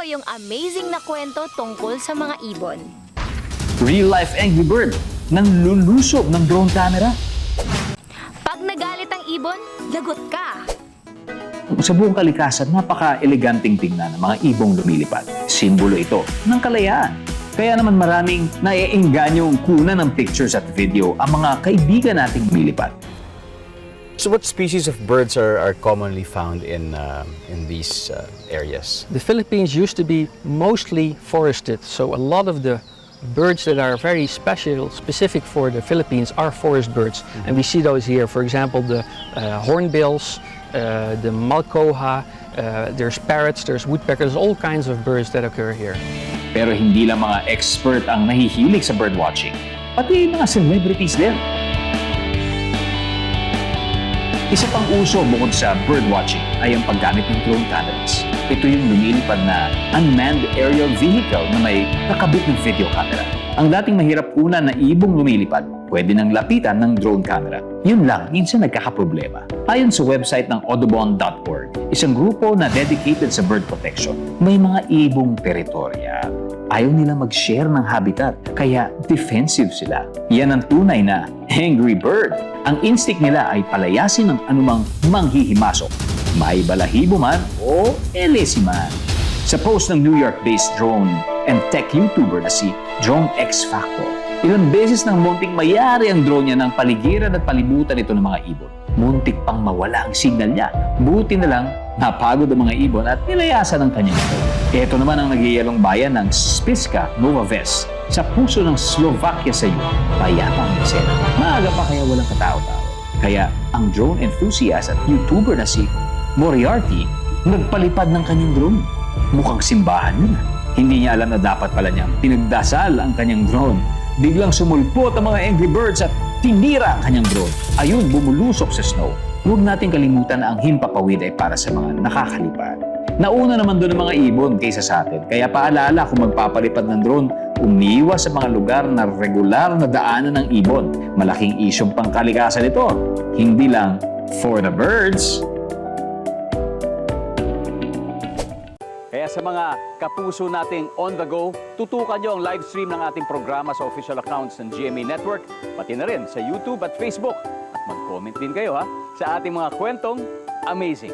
yung amazing na kwento tungkol sa mga ibon. Real-life Angry Bird nang lulusob ng drone camera. Pag nagalit ang ibon, lagot ka. Sa buong kalikasan, napaka-eleganteng tingnan ng mga ibong lumilipad. Simbolo ito ng kalayaan. Kaya naman maraming naiingganyong kuna ng pictures at video ang mga kaibigan nating lumilipad. So what species of birds are commonly found in these areas? The Philippines used to be mostly forested, so a lot of the birds that are very specific for the Philippines are forest birds. And we see those here, for example, the hornbills, the malkoha, there's parrots, there's woodpeckers, all kinds of birds that occur here. Pero hindi lang mga expert ang nahihilig sa birdwatching, pati mga celebrities din. Isa pang uso bukod sa birdwatching ay ang paggamit ng drone cameras. Ito yung lumilipad na unmanned aerial vehicle na may kakabit ng video camera. Ang dating mahirap una na ibong lumilipad, pwede nang lapitan ng drone camera. Yun lang, minsan nagkakaproblema. Ayon sa website ng audubon.org, isang grupo na dedicated sa bird protection, may mga ibong teritorya. Ayaw nila mag-share ng habitat, kaya defensive sila. Yan ang tunay na angry bird. Ang instinct nila ay palayasin ng anumang manghihimasok, may balahibo man o elesi man. Sa post ng New York-based drone and tech YouTuber na si Drone X Factor, ilang beses nang munting mayari ang drone niya ng paligiran at palibutan ito ng mga ibon. Muntik pang mawala ang signal niya. Buti na lang, napagod ang mga ibon at nilayasan ang kanyang drone. Ito naman ang nagyayalong bayan ng Spišská Nová Ves sa puso ng Slovakia sa Europe. Payapa ang eksena. Maaga pa kaya walang katao-tao. Kaya ang drone enthusiast at YouTuber na si Moriarty nagpalipad ng kanyang drone. Mukhang simbahan yun. Hindi niya alam na dapat pala niyang pinagdasal ang kanyang drone. Biglang sumulpot ang mga angry birds at tinira ang kanyang drone. Ayun, bumulusok sa snow. Huwag natin kalimutan na ang himpapawid ay para sa mga nakakalipad. Nauna naman doon ang mga ibon kaysa sa atin. Kaya paalala kung magpapalipad ng drone, umiwas sa mga lugar na regular na daanan ng ibon. Malaking isyong pangkalikasan ito. Hindi lang for the birds. Kaya sa mga kapuso nating on the go, tutukan nyo ang live stream ng ating programa sa official accounts ng GMA Network, pati na rin sa YouTube at Facebook. At mag-comment din kayo sa ating mga kwentong amazing.